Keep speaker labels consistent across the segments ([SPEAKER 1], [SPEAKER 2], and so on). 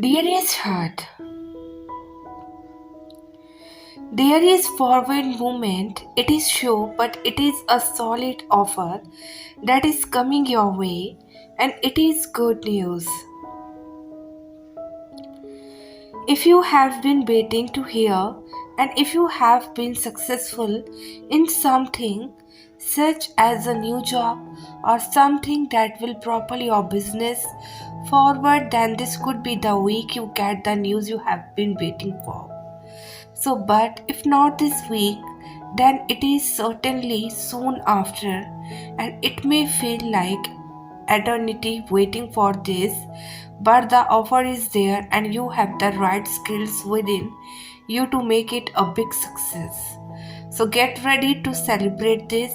[SPEAKER 1] Dearest heart, there is forward movement. It is show, but it is a solid offer that is coming your way, and it is good news. If you have been waiting to hear, and if you have been successful in something, such as a new job or something that will propel your business forward, then this could be the week you get the news you have been waiting for. So, but if not this week, then it is certainly soon after, and it may feel like eternity waiting for this, but the offer is there, and you have the right skills within you to make it a big success. So, get ready to celebrate this.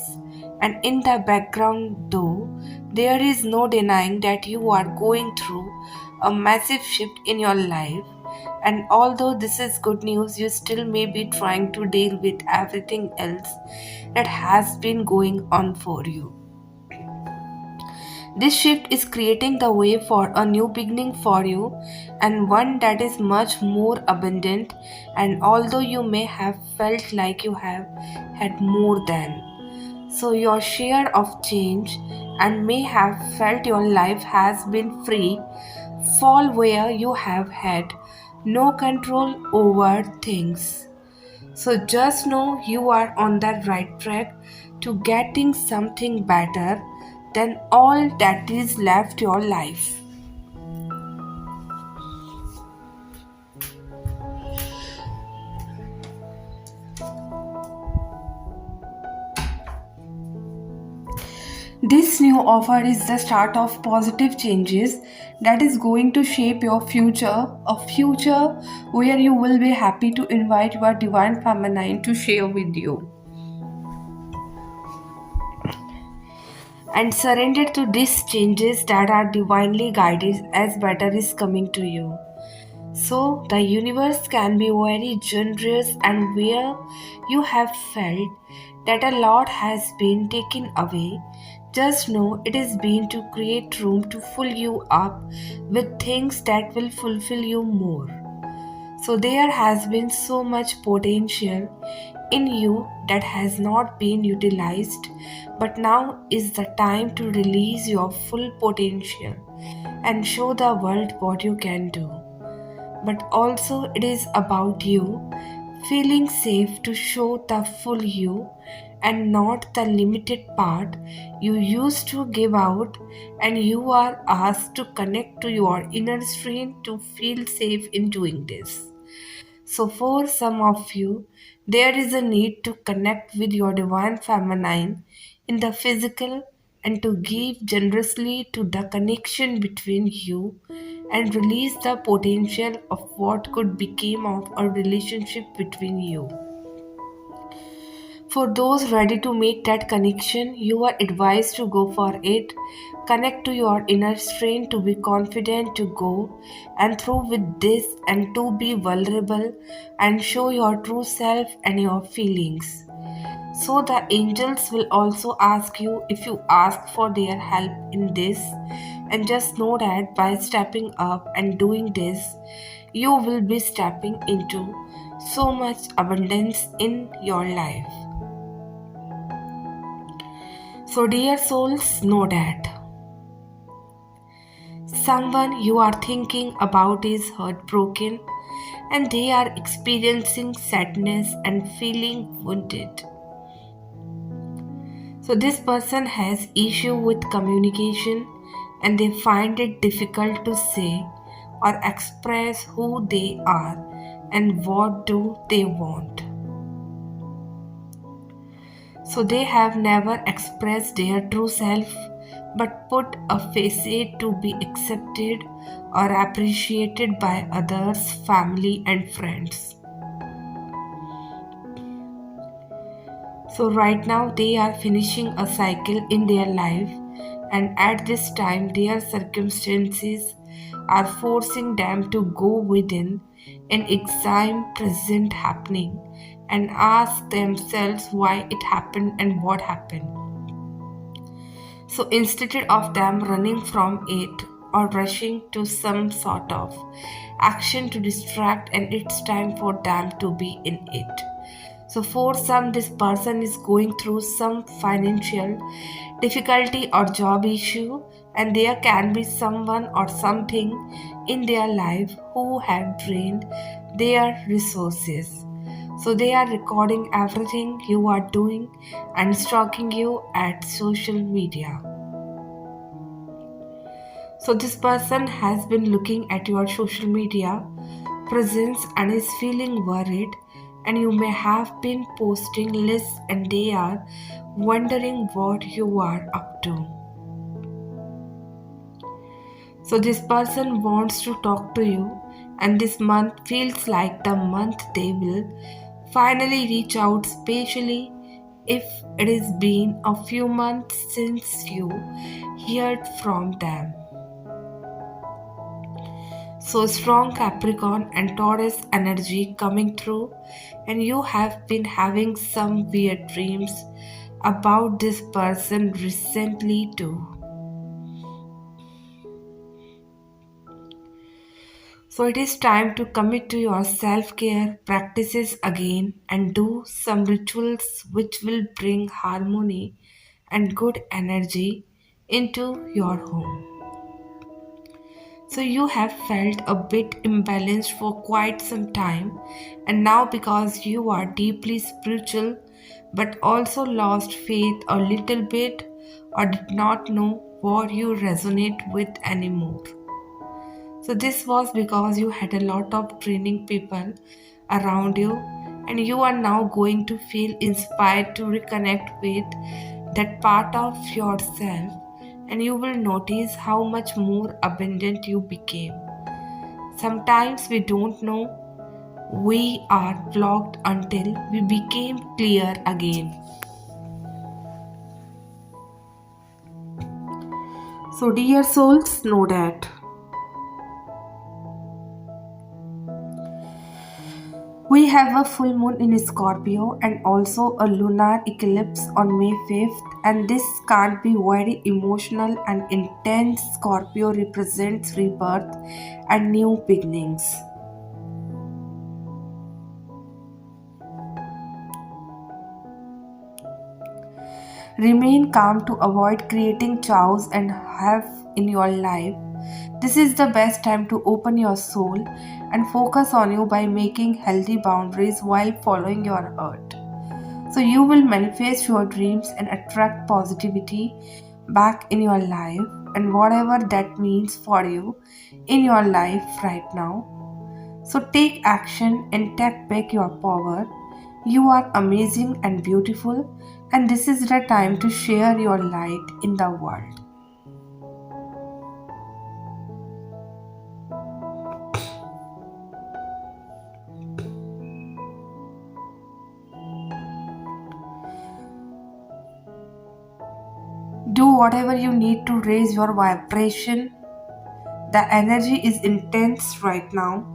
[SPEAKER 1] And in the background, though, there is no denying that you are going through a massive shift in your life, and although this is good news, you still may be trying to deal with everything else that has been going on for you. This shift is creating the way for a new beginning for you, and one that is much more abundant. And although you may have felt like you have had more than so your share of change, and may have felt your life has been free fall where you have had no control over things. So just know you are on the right track to getting something better than all that is left your life. This new offer is the start of positive changes that is going to shape your future, a future where you will be happy to invite your divine feminine to share with you. And surrender to these changes that are divinely guided as better is coming to you. So, the universe can be very generous, and where you have felt that a lot has been taken away, just know it is being to create room to fill you up with things that will fulfill you more. So, there has been so much potential in you that has not been utilized, but now is the time to release your full potential and show the world what you can do. But also, it is about you feeling safe to show the full you and not the limited part you used to give out, and you are asked to connect to your inner strength to feel safe in doing this. So, for some of you, there is a need to connect with your divine feminine in the physical and to give generously to the connection between you and release the potential of what could become of a relationship between you. For those ready to make that connection, you are advised to go for it. Connect to your inner strength to be confident to go and through with this, and to be vulnerable and show your true self and your feelings. So the angels will also ask you if you ask for their help in this, and just know that by stepping up and doing this, you will be stepping into so much abundance in your life. So, dear souls, know that someone you are thinking about is heartbroken, and they are experiencing sadness and feeling wounded. So, this person has issue with communication, and they find it difficult to say or express who they are and what do they want. So they have never expressed their true self but put a facade to be accepted or appreciated by others, family, and friends. So, right now, they are finishing a cycle in their life, and at this time, their circumstances are forcing them to go within and examine present happening and ask themselves why it happened and what happened. So instead of them running from it or rushing to some sort of action to distract, and it's time for them to be in it. So, for some, this person is going through some financial difficulty or job issue, and there can be someone or something in their life who have drained their resources. So, they are recording everything you are doing and stalking you at social media. So, this person has been looking at your social media presence and is feeling worried, and you may have been posting lists and they are wondering what you are up to. So, this person wants to talk to you, and this month feels like the month they will finally reach out, especially if it has been a few months since you heard from them. So strong Capricorn and Taurus energy coming through, and you have been having some weird dreams about this person recently too. So it is time to commit to your self-care practices again and do some rituals which will bring harmony and good energy into your home. So you have felt a bit imbalanced for quite some time, and now because you are deeply spiritual but also lost faith a little bit or did not know what you resonate with anymore. So this was because you had a lot of training people around you, and you are now going to feel inspired to reconnect with that part of yourself, and you will notice how much more abundant you became. Sometimes we don't know we are blocked until we became clear again. So, dear souls, know that we have a full moon in Scorpio and also a lunar eclipse on May 5th, and this can't be very emotional and intense. Scorpio represents rebirth and new beginnings. Remain calm to avoid creating chaos and have in your life. This is the best time to open your soul and focus on you by making healthy boundaries while following your heart. So you will manifest your dreams and attract positivity back in your life and whatever that means for you in your life right now. So take action and take back your power. You are amazing and beautiful, and this is the time to share your light in the world. Do whatever you need to raise your vibration. The energy is intense right now,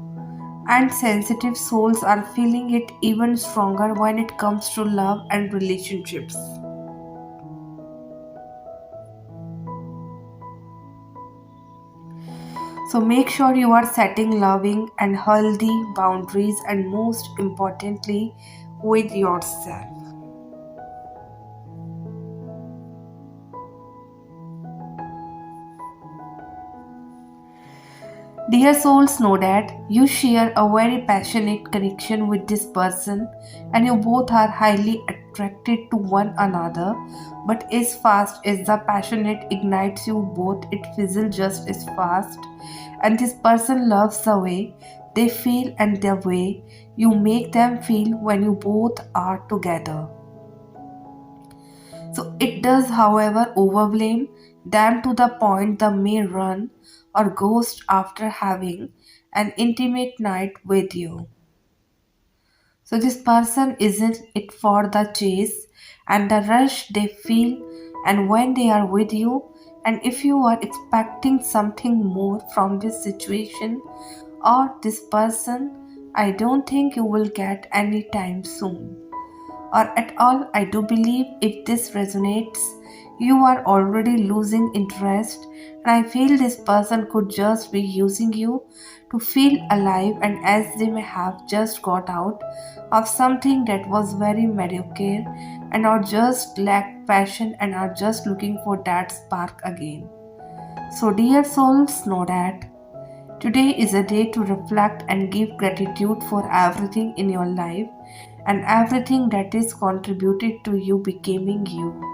[SPEAKER 1] and sensitive souls are feeling it even stronger when it comes to love and relationships. So make sure you are setting loving and healthy boundaries, and most importantly, with yourself. Dear souls, know that you share a very passionate connection with this person, and you both are highly attracted to one another. But as fast as the passionate ignites you both, it fizzles just as fast. And this person loves the way they feel and the way you make them feel when you both are together. So it does, however, overwhelm them to the point they may run or ghost after having an intimate night with you. So this person isn't it for the chase and the rush they feel and when they are with you, and if you are expecting something more from this situation or this person, I don't think you will get anytime soon or at all. I do believe if this resonates, You are already losing interest, and I feel this person could just be using you to feel alive, and as they may have just got out of something that was very mediocre and are just lack passion and are just looking for that spark again. So, dear souls, know that today is a day to reflect and give gratitude for everything in your life and everything that is contributed to you becoming you.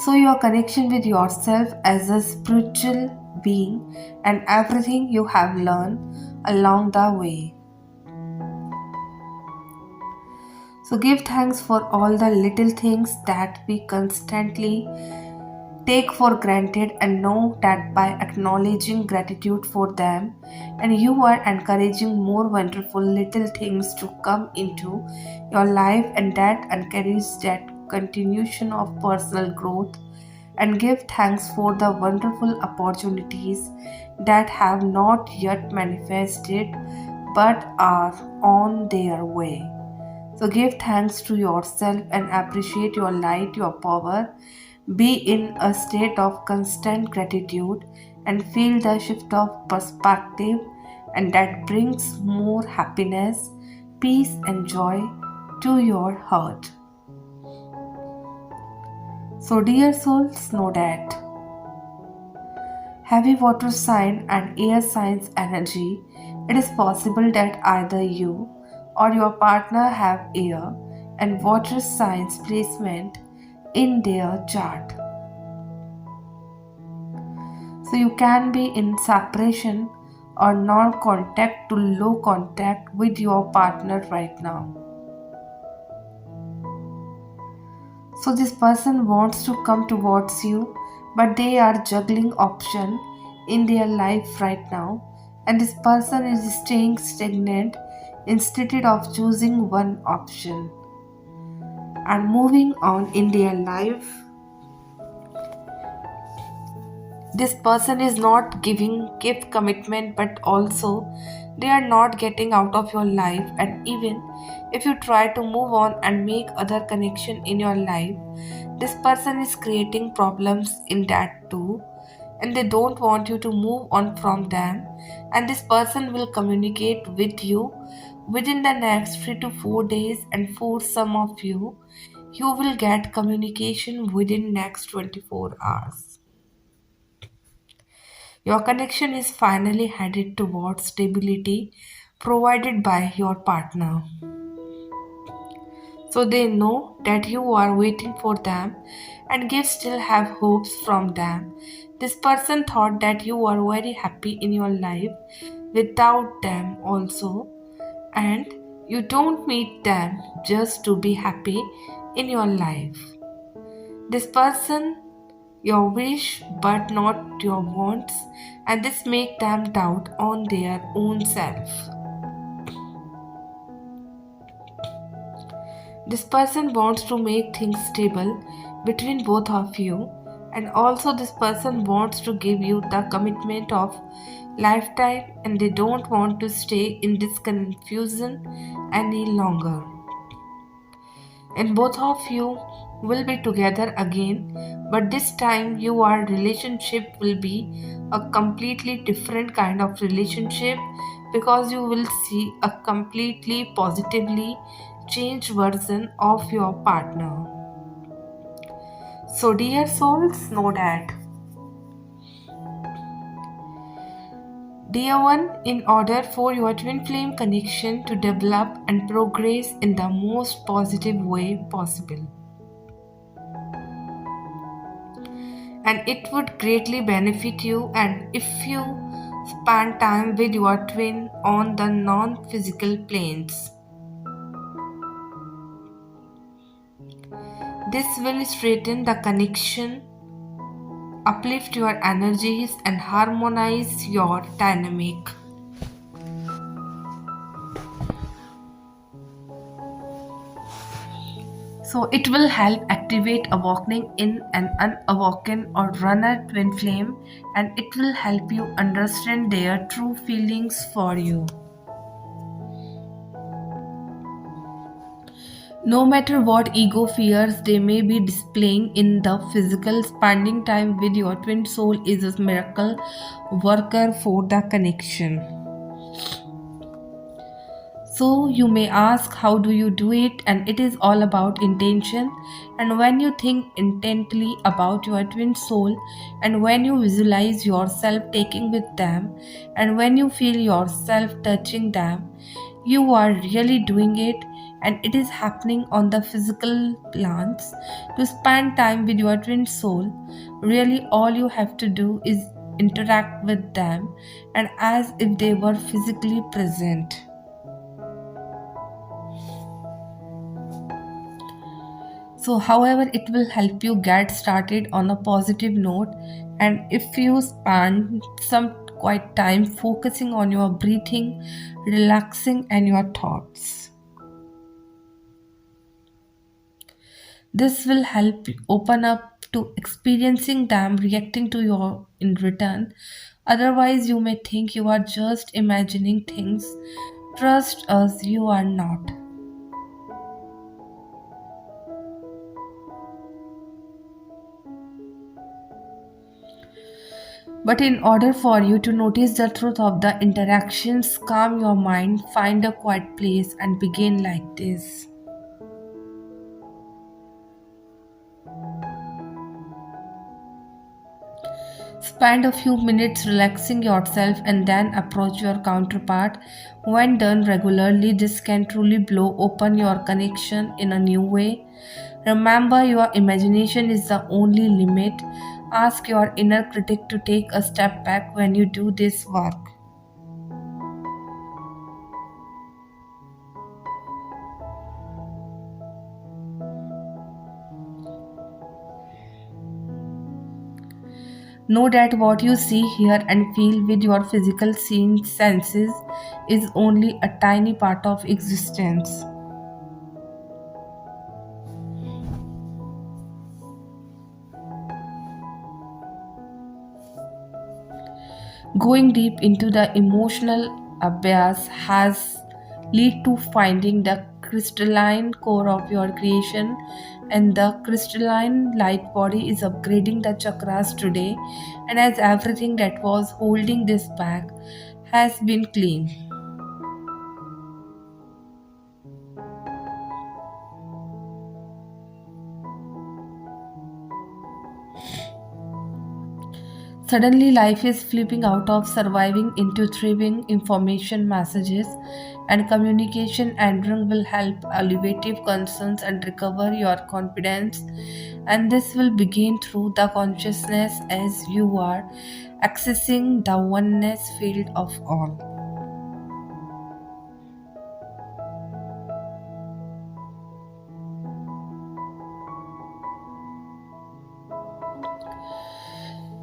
[SPEAKER 1] So, your connection with yourself as a spiritual being and everything you have learned along the way. So, give thanks for all the little things that we constantly take for granted, and know that by acknowledging gratitude for them, and you are encouraging more wonderful little things to come into your life, and that encourages that continuation of personal growth. And give thanks for the wonderful opportunities that have not yet manifested but are on their way. So give thanks to yourself and appreciate your light, your power. Be in a state of constant gratitude and feel the shift of perspective, and that brings more happiness, peace, and joy to your heart. So, dear souls, know that heavy water sign and air signs energy, it is possible that either you or your partner have air and water signs placement in their chart. So you can be in separation or non contact to low contact with your partner right now. So this person wants to come towards you, but they are juggling option in their life right now, and this person is staying stagnant instead of choosing one option and moving on in their life. This person is not giving give commitment, but also they are not getting out of your life, and even if you try to move on and make other connection in your life, this person is creating problems in that too, and they don't want you to move on from them, and this person will communicate with you within the next 3 to 4 days, and for some of you you will get communication within next 24 hours. Your connection is finally headed towards stability provided by your partner. So they know that you are waiting for them, and you still have hopes from them. This person thought that you are very happy in your life without them also, and you don't meet them just to be happy in your life. This person your wish but not your wants, and this make them doubt on their own self. This person wants to make things stable between both of you, and also this person wants to give you the commitment of lifetime, and they don't want to stay in this confusion any longer. And both of you will be together again, but this time your relationship will be a completely different kind of relationship, because you will see a completely positively changed version of your partner. So dear souls, know that, dear one, in order for your twin flame connection to develop and progress in the most positive way possible, and it would greatly benefit you, and if you spend time with your twin on the non-physical planes, this will straighten the connection, uplift your energies, and harmonize your dynamic. So it will help activate awakening in an unawakened or runner twin flame, and it will help you understand their true feelings for you. No matter what ego fears they may be displaying in the physical, spending time with your twin soul is a miracle worker for the connection. So you may ask, how do you do it? And it is all about intention. And when you think intently about your twin soul, and when you visualize yourself taking with them, and when you feel yourself touching them, you are really doing it, and it is happening on the physical plans. To spend time with your twin soul, really all you have to do is interact with them and as if they were physically present. So, however, it will help you get started on a positive note. And if you spend some quiet time focusing on your breathing, relaxing, and your thoughts, this will help you open up to experiencing them, reacting to your in return. Otherwise, you may think you are just imagining things. Trust us, you are not. But in order for you to notice the truth of the interactions, calm your mind, find a quiet place, and begin like this. Spend a few minutes relaxing yourself and then approach your counterpart. When done regularly, this can truly blow open your connection in a new way. Remember, your imagination is the only limit. Ask your inner critic to take a step back when you do this work. Know that what you see, hear, and feel with your physical senses is only a tiny part of existence. Going deep into the emotional abyss has lead to finding the crystalline core of your creation, and the crystalline light body is upgrading the chakras today, and as everything that was holding this back has been cleaned. Suddenly, life is flipping out of surviving into thriving. Information, messages, and communication entering will help alleviate concerns and recover your confidence. And this will begin through the consciousness as you are accessing the oneness field of all.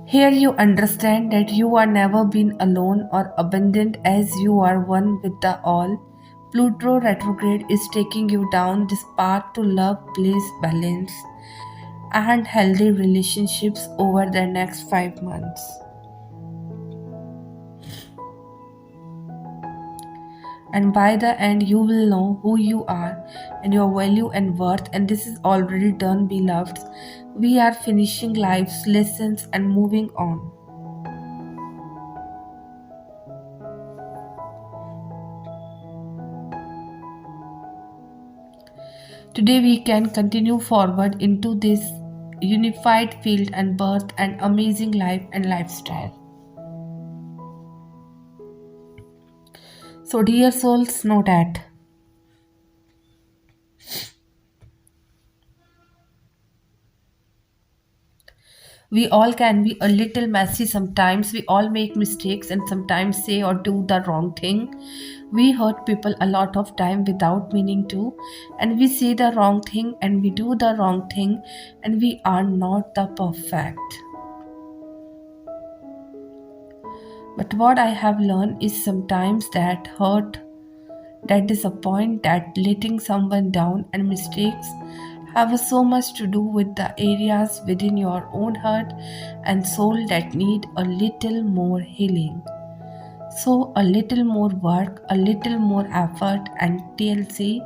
[SPEAKER 1] Here you understand that you are never been alone or abandoned as you are one with the all. Pluto retrograde is taking you down this path to love, bliss, balance, and healthy relationships over the next 5 months. And by the end, you will know who you are and your value and worth. And this is already done, beloveds. We are finishing life's lessons and moving on. Today, we can continue forward into this unified field and birth an amazing life and lifestyle. So, dear souls, know that we all can be a little messy sometimes. We all make mistakes and sometimes say or do the wrong thing. We hurt people a lot of time without meaning to, and we say the wrong thing and we do the wrong thing, and we are not the perfect. But what I have learned is sometimes that hurt, that disappoint, that letting someone down and mistakes have so much to do with the areas within your own heart and soul that need a little more healing. So, a little more work, a little more effort, and TLC,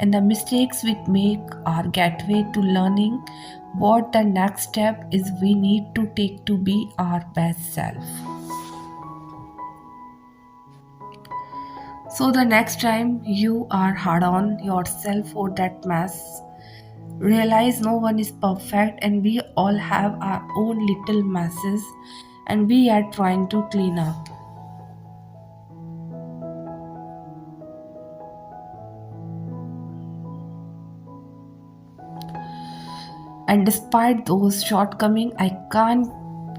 [SPEAKER 1] and the mistakes we make are gateway to learning what the next step is we need to take to be our best self. So, the next time you are hard on yourself for that mess, realize no one is perfect and we all have our own little messes and we are trying to clean up. And despite those shortcomings, I can't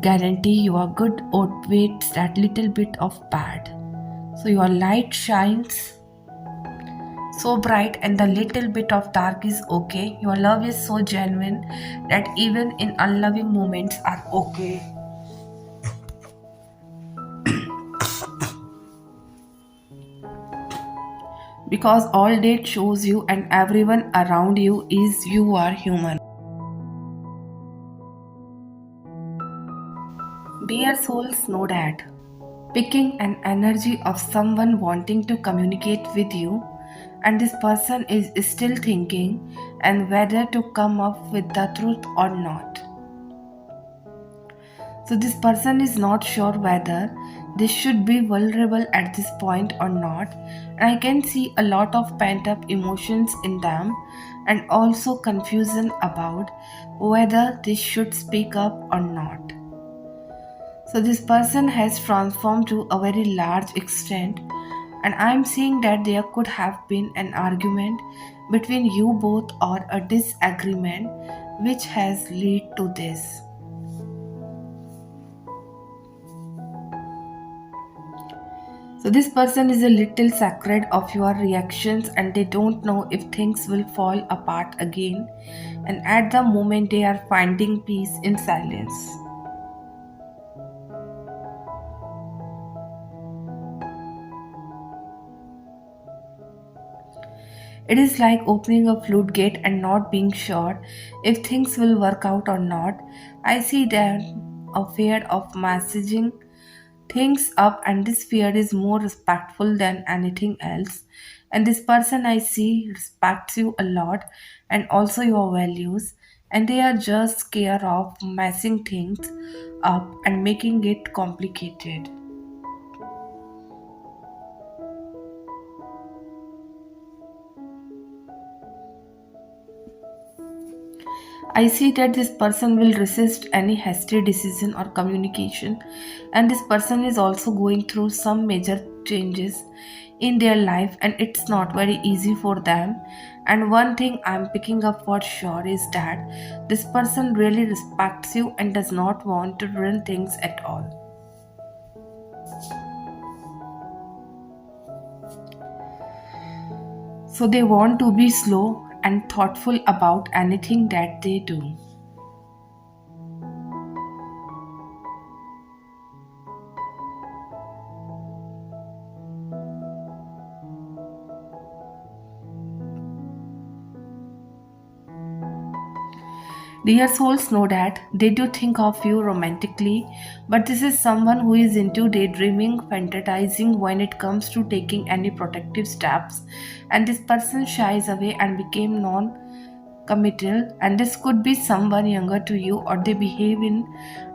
[SPEAKER 1] guarantee your good outweighs that little bit of bad. So your light shines so bright and the little bit of dark is okay. Your love is so genuine that even in unloving moments are okay. Because all that shows you and everyone around you is you are human. Dear souls know that. Picking an energy of someone wanting to communicate with you, and this person is still thinking and whether to come up with the truth or not. So this person is not sure whether they should be vulnerable at this point or not. And I can see a lot of pent up emotions in them and also confusion about whether they should speak up or not. So this person has transformed to a very large extent, and I'm seeing that there could have been an argument between you both or a disagreement which has led to this. So this person is a little sacred of your reactions and they don't know if things will fall apart again, and at the moment they are finding peace in silence. It is like opening a floodgate and not being sure if things will work out or not. I see them a fear of messaging things up, and this fear is more respectful than anything else. And this person I see respects you a lot and also your values, and they are just scared of messing things up and making it complicated. I see that this person will resist any hasty decision or communication, and this person is also going through some major changes in their life, and it's not very easy for them. And one thing I'm picking up for sure is that this person really respects you and does not want to ruin things at all. So they want to be slow and thoughtful about anything that they do. Dear souls know that they do think of you romantically, but this is someone who is into daydreaming, fantasizing when it comes to taking any protective steps, and this person shies away and became non-committal, and this could be someone younger to you or they behave in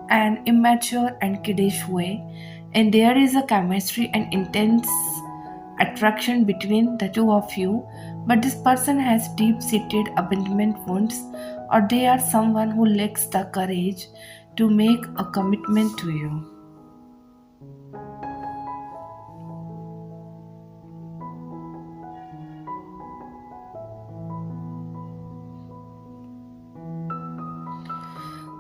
[SPEAKER 1] an immature and kiddish way, and there is a chemistry and intense attraction between the two of you, but this person has deep seated abandonment wounds, or they are someone who lacks the courage to make a commitment to you.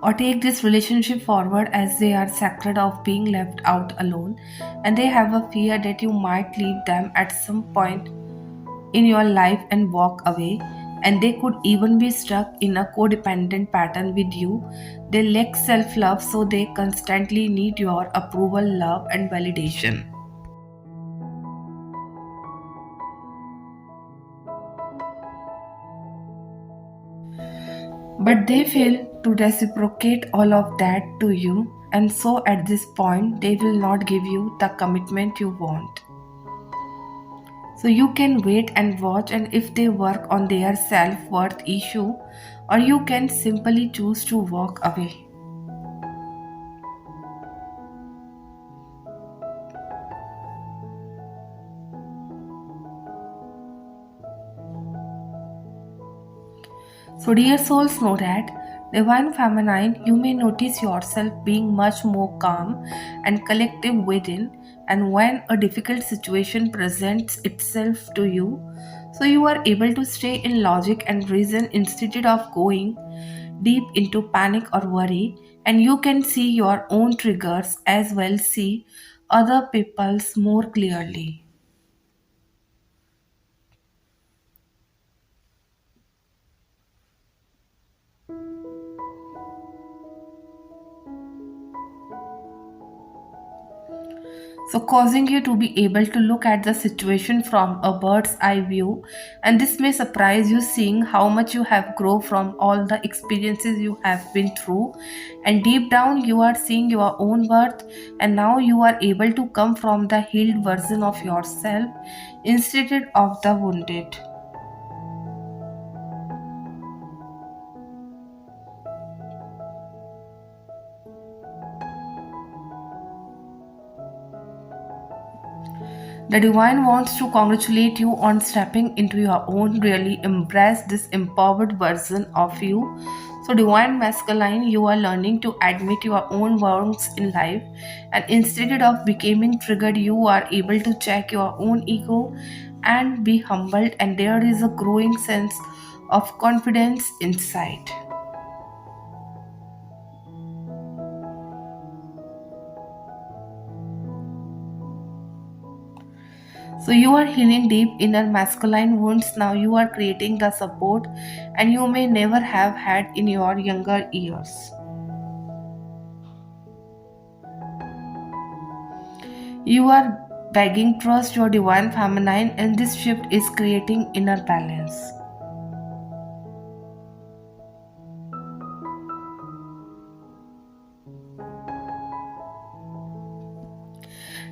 [SPEAKER 1] Or take this relationship forward as they are scared of being left out alone and they have a fear that you might leave them at some point in your life and walk away, and they could even be stuck in a codependent pattern with you. They lack self love, so they constantly need your approval, love, and validation. But they fail to reciprocate all of that to you, and so at this point, they will not give you the commitment you want. So you can wait and watch, and if they work on their self worth issue, or you can simply choose to walk away. So, dear souls, know that divine feminine, you may notice yourself being much more calm and collective within, and when a difficult situation presents itself to you, so you are able to stay in logic and reason instead of going deep into panic or worry, and you can see your own triggers as well see other people's more clearly. So causing you to be able to look at the situation from a bird's eye view, and this may surprise you seeing how much you have grown from all the experiences you have been through, and deep down you are seeing your own worth, and now you are able to come from the healed version of yourself instead of the wounded. The divine wants to congratulate you on stepping into your own, really embrace this empowered version of you. So, divine masculine, you are learning to admit your own wrongs in life, and instead of becoming triggered, you are able to check your own ego and be humbled, and there is a growing sense of confidence inside. So you are healing deep inner masculine wounds. Now you are creating the support and you may never have had in your younger years. You are begging trust your divine feminine, and this shift is creating inner balance.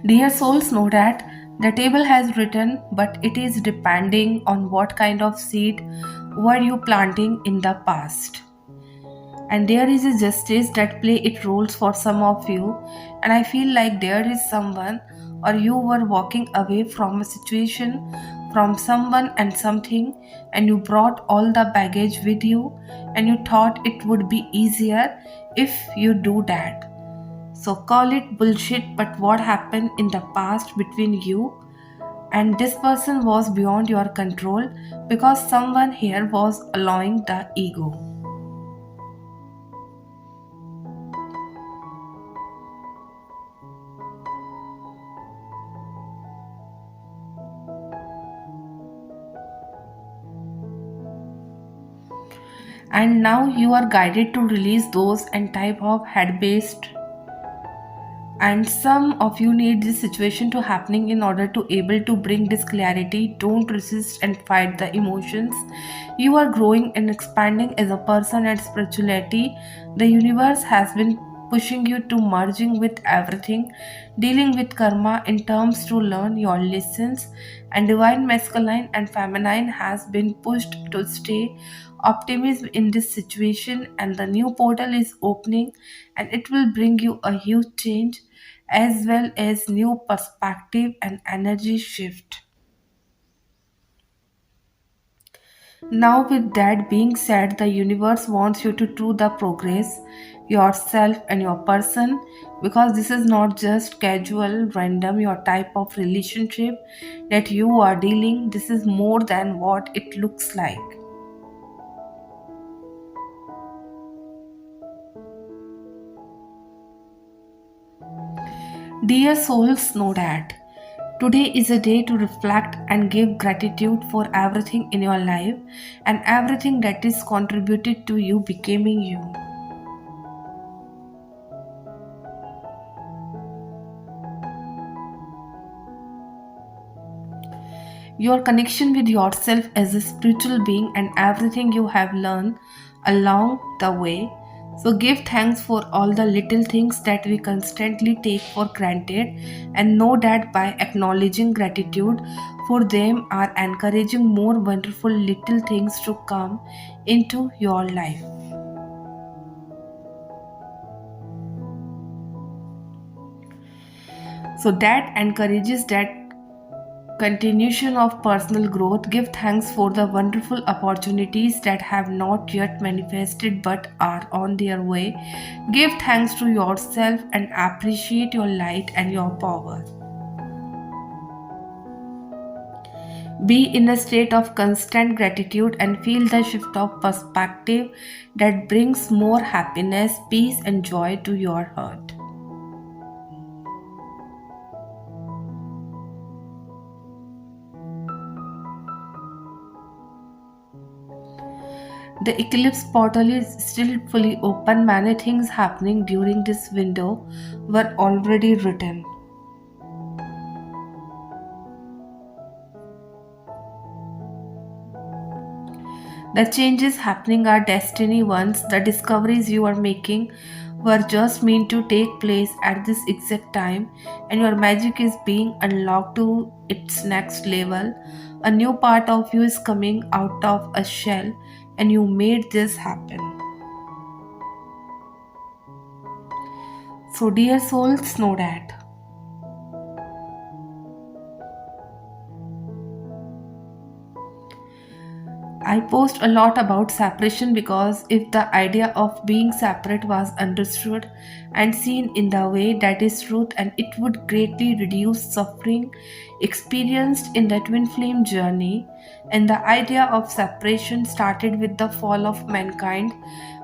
[SPEAKER 1] Dear souls, know that the table has written, but it is depending on what kind of seed were you planting in the past. And there is a justice that play its roles for some of you, and I feel like there is someone or you were walking away from a situation, from someone and something, and you brought all the baggage with you, and you thought it would be easier if you do that. So call it bullshit, but what happened in the past between you and this person was beyond your control, because someone here was allowing the ego. And now you are guided to release those and type of head based, and some of you need this situation to happening in order to able to bring this clarity. Don't resist and fight the emotions. You are growing and expanding as a person and spirituality. The universe has been pushing you to merging with everything, dealing with karma in terms to learn your lessons, and divine masculine and feminine has been pushed to stay optimism in this situation, and the new portal is opening, and it will bring you a huge change as well as new perspective and energy shift. Now, with that being said, the universe wants you to do the progress yourself and your person, because this is not just casual, random, your type of relationship that you are dealing. This is more than what it looks like. Dear souls, know that today is a day to reflect and give gratitude for everything in your life and everything that is contributed to you becoming you. Your connection with yourself as a spiritual being and everything you have learned along the way. So give thanks for all the little things that we constantly take for granted, and know that by acknowledging gratitude for them are encouraging more wonderful little things to come into your life. So that encourages that continuation of personal growth. Give thanks for the wonderful opportunities that have not yet manifested but are on their way. Give thanks to yourself and appreciate your light and your power. Be in a state of constant gratitude and feel the shift of perspective that brings more happiness, peace, and joy to your heart. The eclipse portal is still fully open. Many things happening during this window were already written. The changes happening are destiny ones. The discoveries you are making were just meant to take place at this exact time, and your magic is being unlocked to its next level. A new part of you is coming out of a shell, and you made this happen. So, dear souls, know that. I post a lot about separation because if the idea of being separate was understood and seen in the way that is truth, and it would greatly reduce suffering experienced in the twin flame journey. And the idea of separation started with the fall of mankind,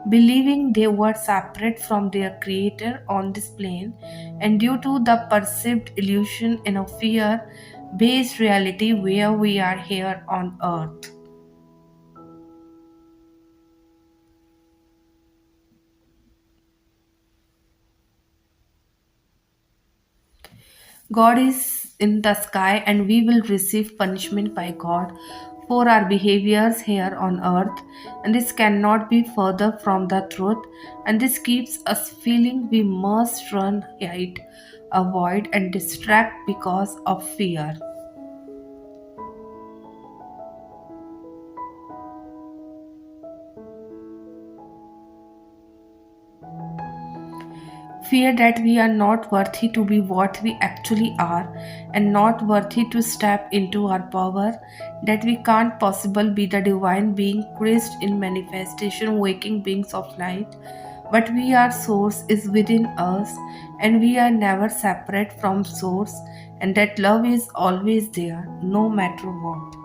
[SPEAKER 1] believing they were separate from their creator on this plane, and due to the perceived illusion in a fear based reality where we are here on earth. God is in the sky, and we will receive punishment by God for our behaviors here on earth. And this cannot be further from the truth. And this keeps us feeling we must run, hide, avoid, and distract because of fear. Fear that we are not worthy to be what we actually are, and not worthy to step into our power, that we can't possibly be the divine being Christ in manifestation, waking beings of light. But we are source is within us, and we are never separate from source, and that love is always there, no matter what.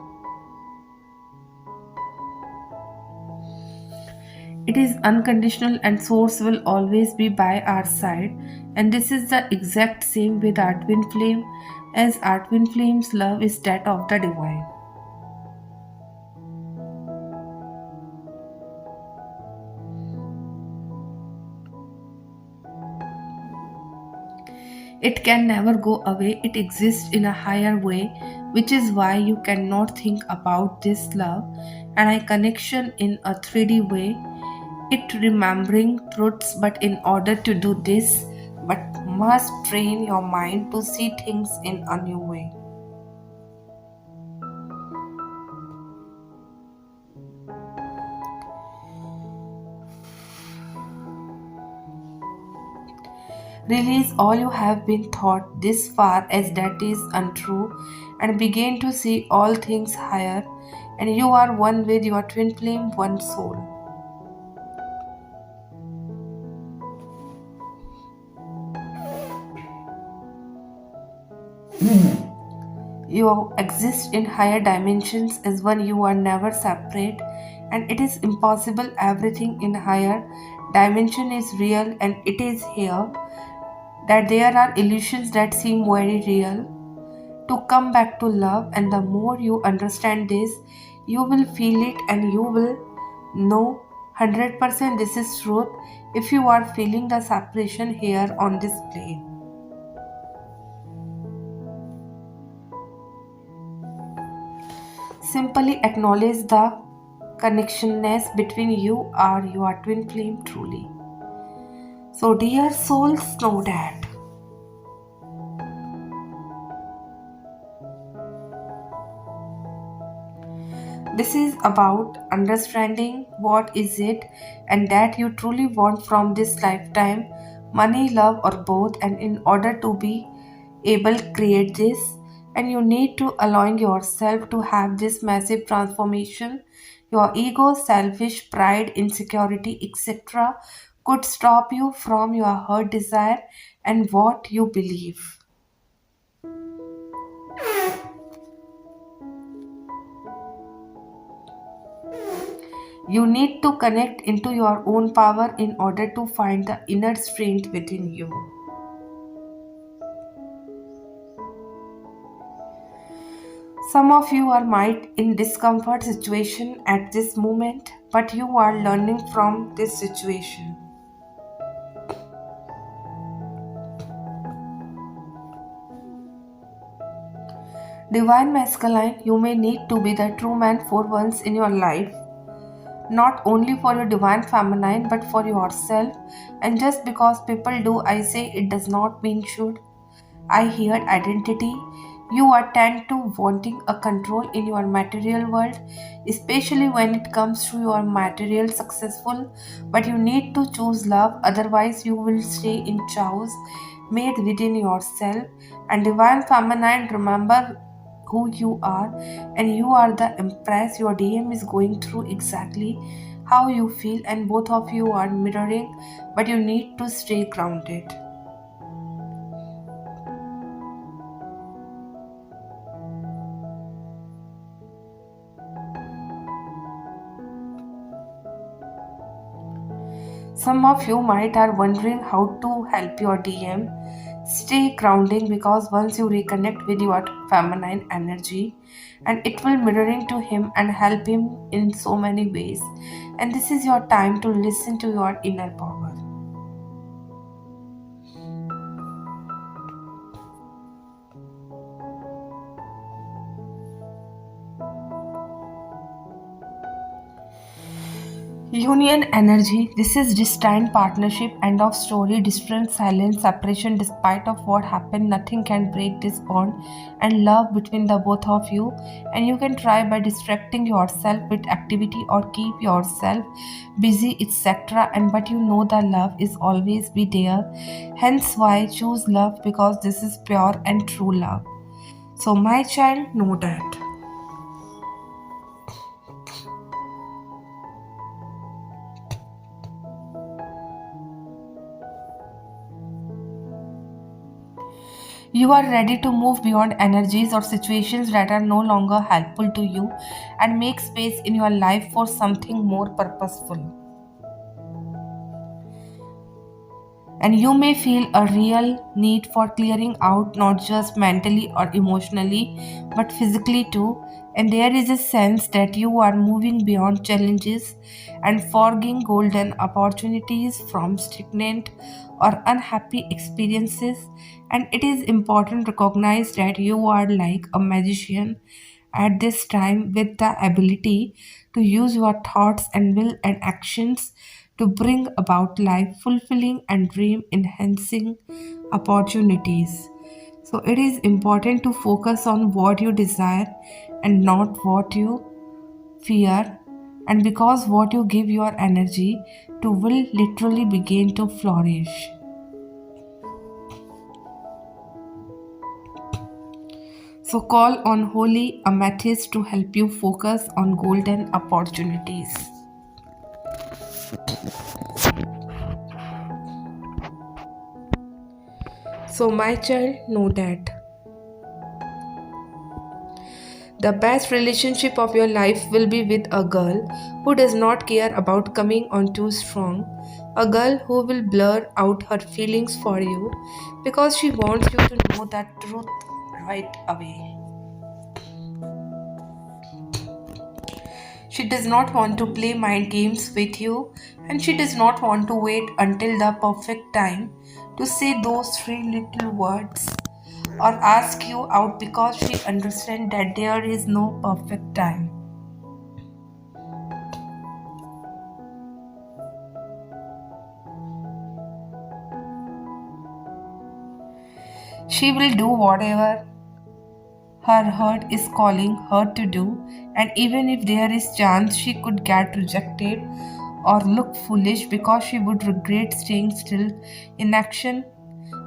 [SPEAKER 1] It is unconditional, and source will always be by our side. And this is the exact same with our twin flame, as our twin flame's love is that of the divine. It can never go away, it exists in a higher way, which is why you cannot think about this love and a connection in a 3D way. It remembering truths, but in order to do this, but must train your mind to see things in a new way. Release all you have been taught this far as that is untrue, and begin to see all things higher, and you are one with your twin flame, one soul. You exist in higher dimensions as one. You are never separate, and it is impossible. Everything in higher dimension is real, and it is here that there are illusions that seem very real. To come back to love, and the more you understand this, you will feel it, and you will know 100% this is truth if you are feeling the separation here on this plane. Simply acknowledge the connectionness between you or your twin flame truly. So, dear souls, know that this is about understanding what is it and that you truly want from this lifetime, money, love, or both. And in order to be able to create this, and you need to allowing yourself to have this massive transformation. Your ego, selfish pride, insecurity, etc. could stop you from your heart desire and what you believe. You need to connect into your own power in order to find the inner strength within you. Some of you are might in discomfort situation at this moment, but you are learning from this situation. Divine masculine, you may need to be the true man for once in your life, not only for your divine feminine but for yourself. And just because people do, I say it does not mean should. I hear identity. You are tend to wanting a control in your material world, especially when it comes to your material successful. But you need to choose love, otherwise you will stay in chaos made within yourself. And divine feminine, remember who you are, and you are the empress. Your DM is going through exactly how you feel, and both of you are mirroring, but you need to stay grounded. Some of you might are wondering how to help your DM stay grounding, because once you reconnect with your feminine energy, and it will mirroring to him and help him in so many ways. And this is your time to listen to your inner power. Union energy. This is destined partnership, end of story, different silence, separation. Despite of what happened, nothing can break this bond and love between the both of you. And you can try by distracting yourself with activity or keep yourself busy, etc. And but you know the love is always be there. Hence why choose love, because this is pure and true love. So my child, know that. You are ready to move beyond energies or situations that are no longer helpful to you and make space in your life for something more purposeful. And you may feel a real need for clearing out, not just mentally or emotionally, but physically too. And there is a sense that you are moving beyond challenges and forging golden opportunities from stagnant or unhappy experiences. And it is important to recognize that you are like a magician at this time, with the ability to use your thoughts and will and actions to bring about life fulfilling and dream enhancing opportunities. So it is important to focus on what you desire and not what you fear, and because what you give your energy to will literally begin to flourish. So call on holy amethyst to help you focus on golden opportunities. So my child, know that the best relationship of your life will be with a girl who does not care about coming on too strong. A girl who will blur out her feelings for you because she wants you to know that truth right away. She does not want to play mind games with you, and she does not want to wait until the perfect time to say those three little words or ask you out, because she understands that there is no perfect time. She will do whatever her heart is calling her to do, and even if there is chance she could get rejected or look foolish because she would regret staying still in action.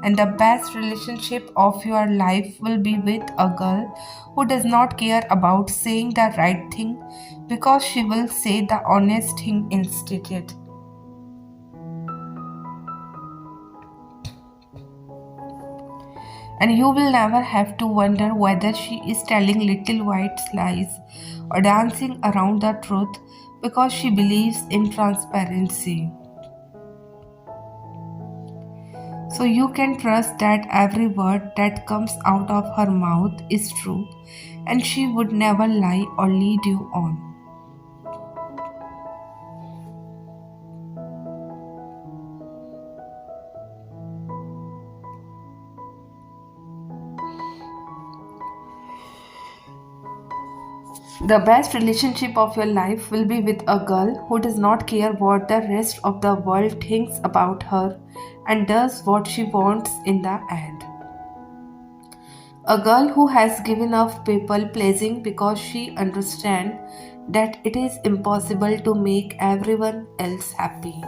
[SPEAKER 1] And the best relationship of your life will be with a girl who does not care about saying the right thing because she will say the honest thing instead. And you will never have to wonder whether she is telling little white lies or dancing around the truth because she believes in transparency. So you can trust that every word that comes out of her mouth is true and she would never lie or lead you on. The best relationship of your life will be with a girl who does not care what the rest of the world thinks about her and does what she wants in the end. A girl who has given up people pleasing because she understands that it is impossible to make everyone else happy.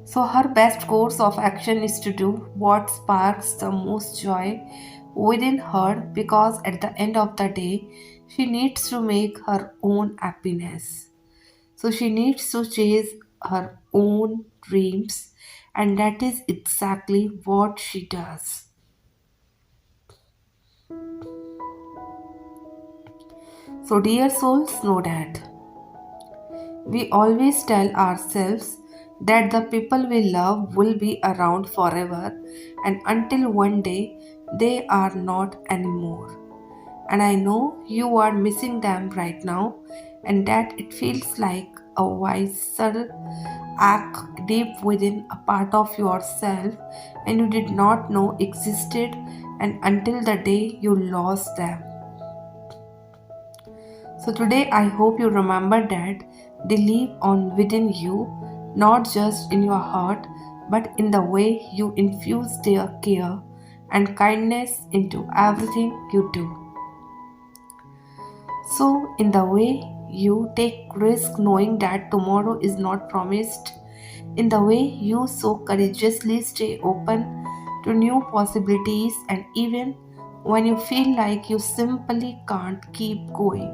[SPEAKER 1] So, her best course of action is to do what sparks the most joy within her because at the end of the day, she needs to make her own happiness. So, she needs to chase her own dreams, and that is exactly what she does. So, dear souls, know that we always tell ourselves that the people we love will be around forever and until one day they are not anymore. And I know you are missing them right now, and that it feels like a wiser ache deep within a part of yourself and you did not know existed and until the day you lost them. So today I hope you remember that they live on within you, not just in your heart, but in the way you infuse their care and kindness into everything you do. So in the way you take risk knowing that tomorrow is not promised, in the way you so courageously stay open to new possibilities and even when you feel like you simply can't keep going.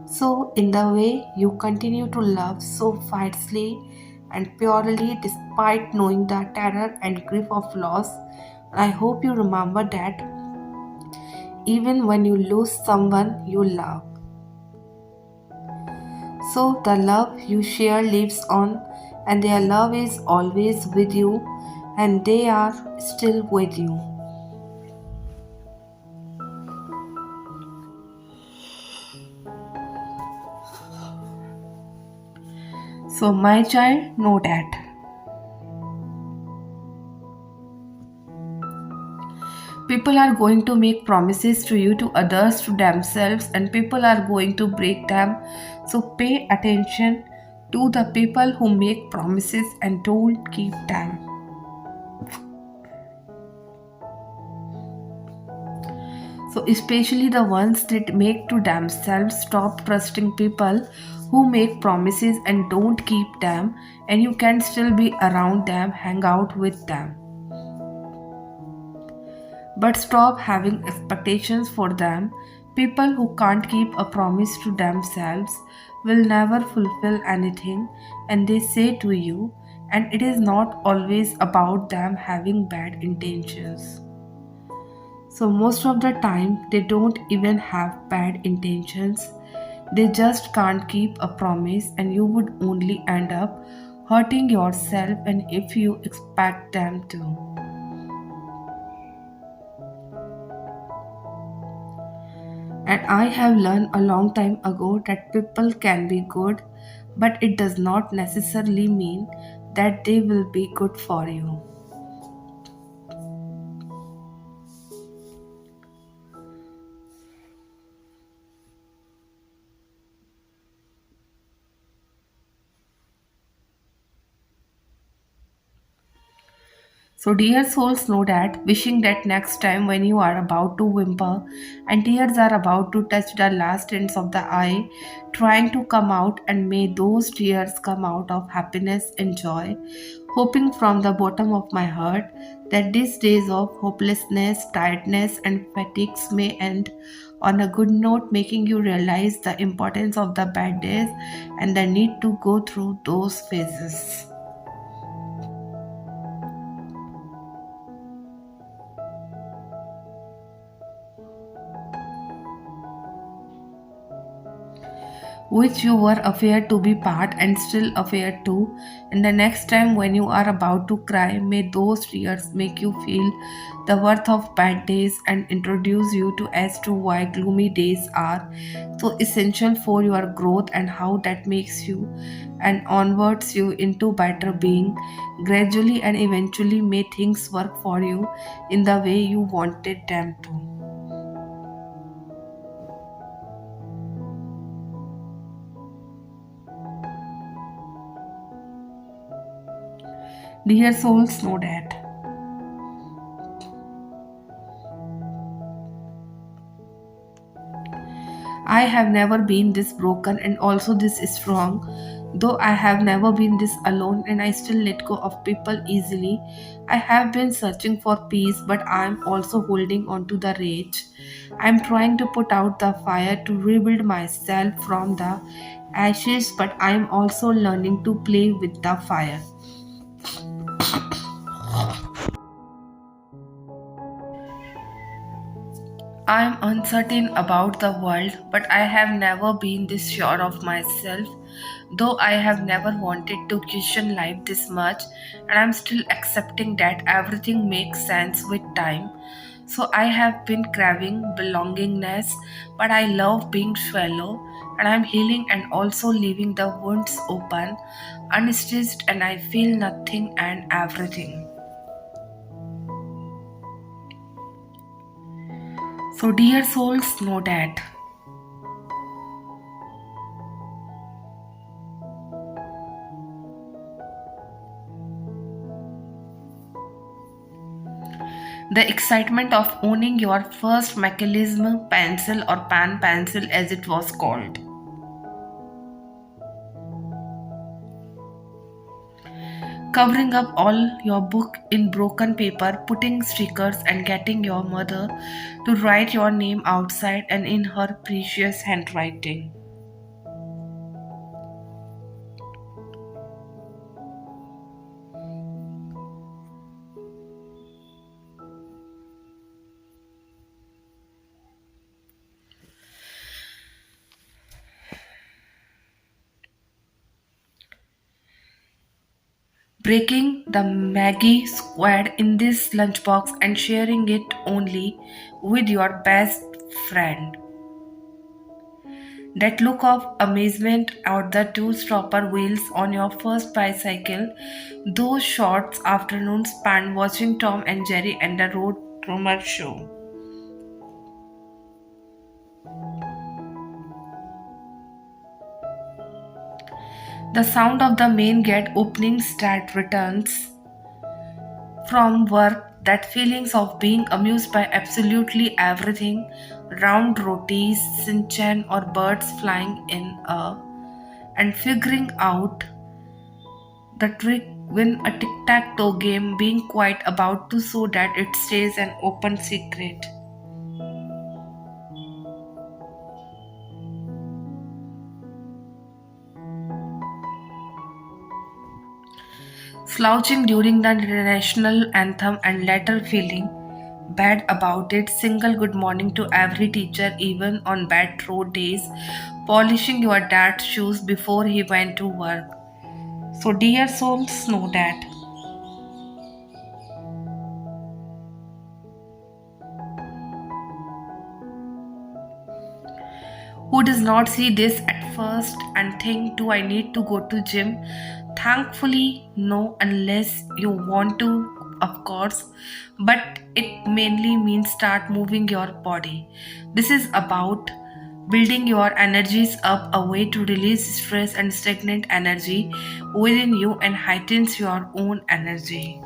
[SPEAKER 1] So, in the way you continue to love so fiercely and purely despite knowing the terror and grief of loss, I hope you remember that even when you lose someone you love. So, the love you share lives on, and their love is always with you, and they are still with you. So, my child, know that. People are going to make promises to you, to others, to themselves, and people are going to break them. So pay attention to the people who make promises and don't keep them. So, especially the ones that make to themselves, stop trusting people who make promises and don't keep them, and you can still be around them, hang out with them. But stop having expectations for them. People who can't keep a promise to themselves will never fulfill anything and they say to you, and it is not always about them having bad intentions. So, most of the time, they don't even have bad intentions. They just can't keep a promise, and you would only end up hurting yourself and if you expect them to. And I have learned a long time ago that people can be good, but it does not necessarily mean that they will be good for you. So, dear souls, know that wishing that next time when you are about to whimper and tears are about to touch the last ends of the eye, trying to come out, and may those tears come out of happiness and joy, hoping from the bottom of my heart that these days of hopelessness, tiredness, and fatigues may end on a good note, making you realize the importance of the bad days and the need to go through those phases. Which you were afraid to be part and still afraid to. And the next time when you are about to cry, may those tears make you feel the worth of bad days and introduce you to as to why gloomy days are so essential for your growth and how that makes you and onwards you into better being. Gradually and eventually may things work for you in the way you wanted them to. Dear souls, know that. I have never been this broken and also this strong. Though I have never been this alone and I still let go of people easily. I have been searching for peace, but I am also holding on to the rage. I am trying to put out the fire to rebuild myself from the ashes, but I am also learning to play with the fire. I am uncertain about the world, but I have never been this sure of myself. Though I have never wanted to question life this much, and I'm still accepting that everything makes sense with time. So I have been craving belongingness, but I love being shallow, and I'm healing and also leaving the wounds open, unstitched, and I feel nothing and everything. So, dear souls, know that. The excitement of owning your first mechanism pencil or pan pencil as it was called. Covering up all your book in broken paper, putting stickers and getting your mother to write your name outside and in her precious handwriting. Breaking the Maggie squad in this lunchbox and sharing it only with your best friend. That look of amazement at the two stopper wheels on your first bicycle, those short afternoons spent watching Tom and Jerry and the Road Rumor show. The sound of the main gate opening that returns from work, that feelings of being amused by absolutely everything, round rotis, sinchan or birds flying in and figuring out the trick when a tic-tac-toe game being quite about to so that it stays an open secret. Slouching during the national anthem and later feeling bad about it, single good morning to every teacher even on bad road days, polishing your dad's shoes before he went to work. So dear souls, know that. Who does not see this at first and think, do I need to go to gym? Thankfully, no, unless you want to, of course, but it mainly means start moving your body. This is about building your energies up, a way to release stress and stagnant energy within you and heightens your own energy.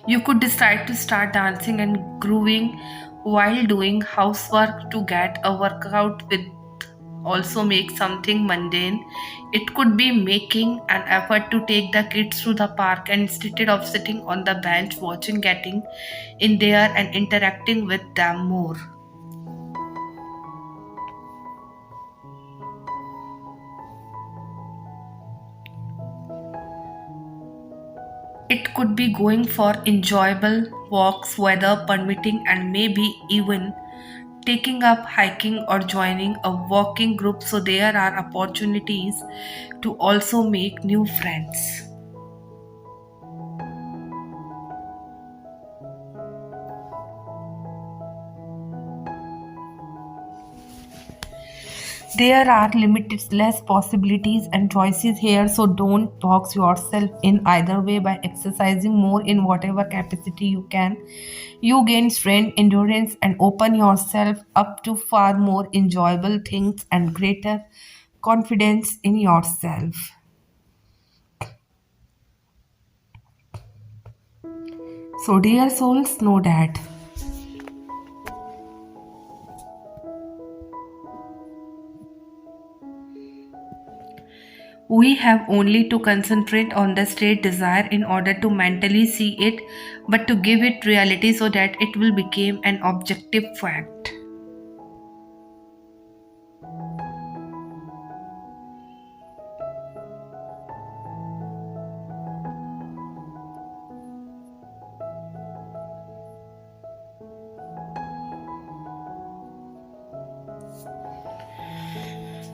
[SPEAKER 1] You could decide to start dancing and grooving while doing housework to get a workout with also make something mundane. It could be making an effort to take the kids to the park and instead of sitting on the bench watching, getting in there and interacting with them more. It could be going for enjoyable walks, weather permitting, and maybe even taking up hiking or joining a walking group, so there are opportunities to also make new friends. There are limitless possibilities and choices here, so don't box yourself in either way. By exercising more in whatever capacity you can, you gain strength, endurance, and open yourself up to far more enjoyable things and greater confidence in yourself. So, dear souls, know that we have only to concentrate on the state desire in order to mentally see it, but to give it reality so that it will become an objective fact.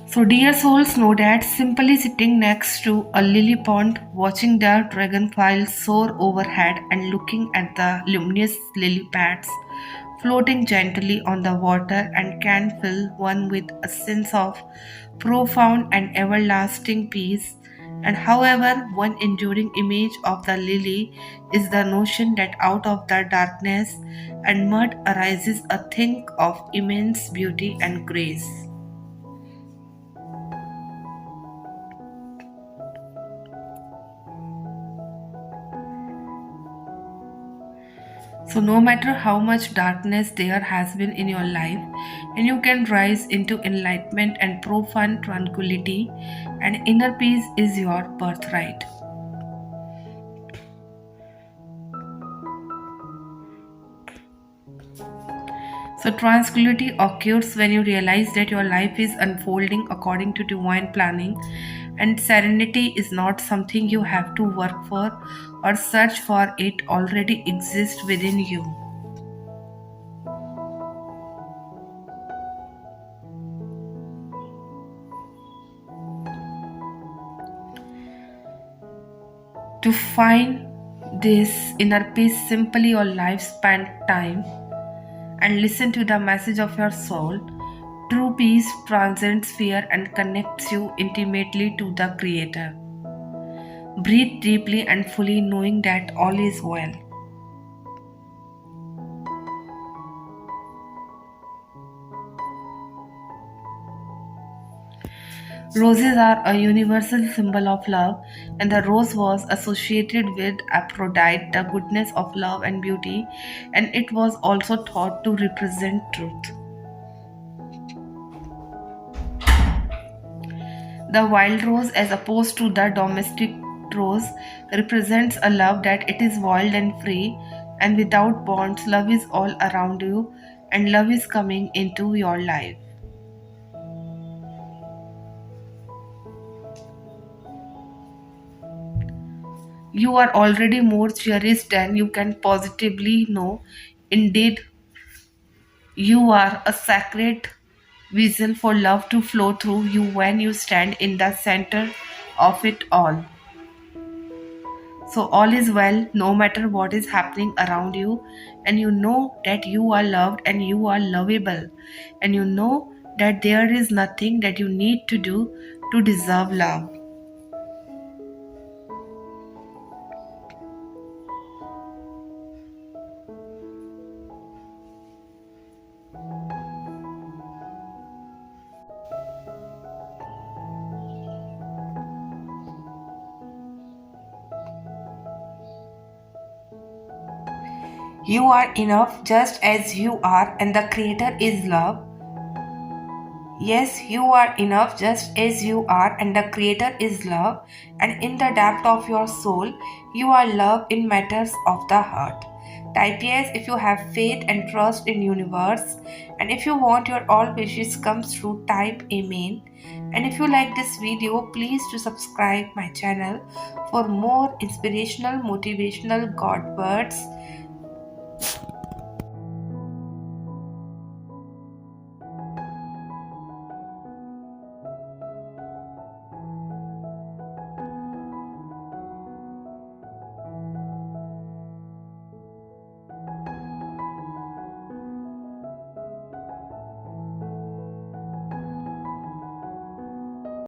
[SPEAKER 1] So, dear souls, know that simply sitting next to a lily pond, watching the dragonflies soar overhead, and looking at the luminous lily pads floating gently on the water, and can fill one with a sense of profound and everlasting peace. And however, one enduring image of the lily is the notion that out of the darkness and mud arises a thing of immense beauty and grace. So, no matter how much darkness there has been in your life, and you can rise into enlightenment and profound tranquility, and inner peace is your birthright. So, tranquility occurs when you realize that your life is unfolding according to divine planning, and serenity is not something you have to work for or search for, it already exists within you. To find this inner peace, simply your life spend time and listen to the message of your soul. True peace transcends fear and connects you intimately to the Creator. Breathe deeply and fully, knowing that all is well. Roses are a universal symbol of love, and the rose was associated with Aphrodite, the goodness of love and beauty, and it was also thought to represent truth. The wild rose, as opposed to the domestic rose, represents a love that it is wild and free and without bonds. Love is all around you, and love is coming into your life. You are already more cherished than you can positively know. Indeed, you are a sacred vessel for love to flow through you when you stand in the center of it all. So, all is well no matter what is happening around you, and you know that you are loved and you are lovable, and you know that there is nothing that you need to do to deserve love. You are enough just as you are, and the Creator is love. Yes, you are enough just as you are, and the Creator is love. And in the depth of your soul, you are love in matters of the heart. Type yes if you have faith and trust in universe. And if you want your all wishes comes true, type amen. And if you like this video, please to subscribe my channel for more inspirational, motivational God words.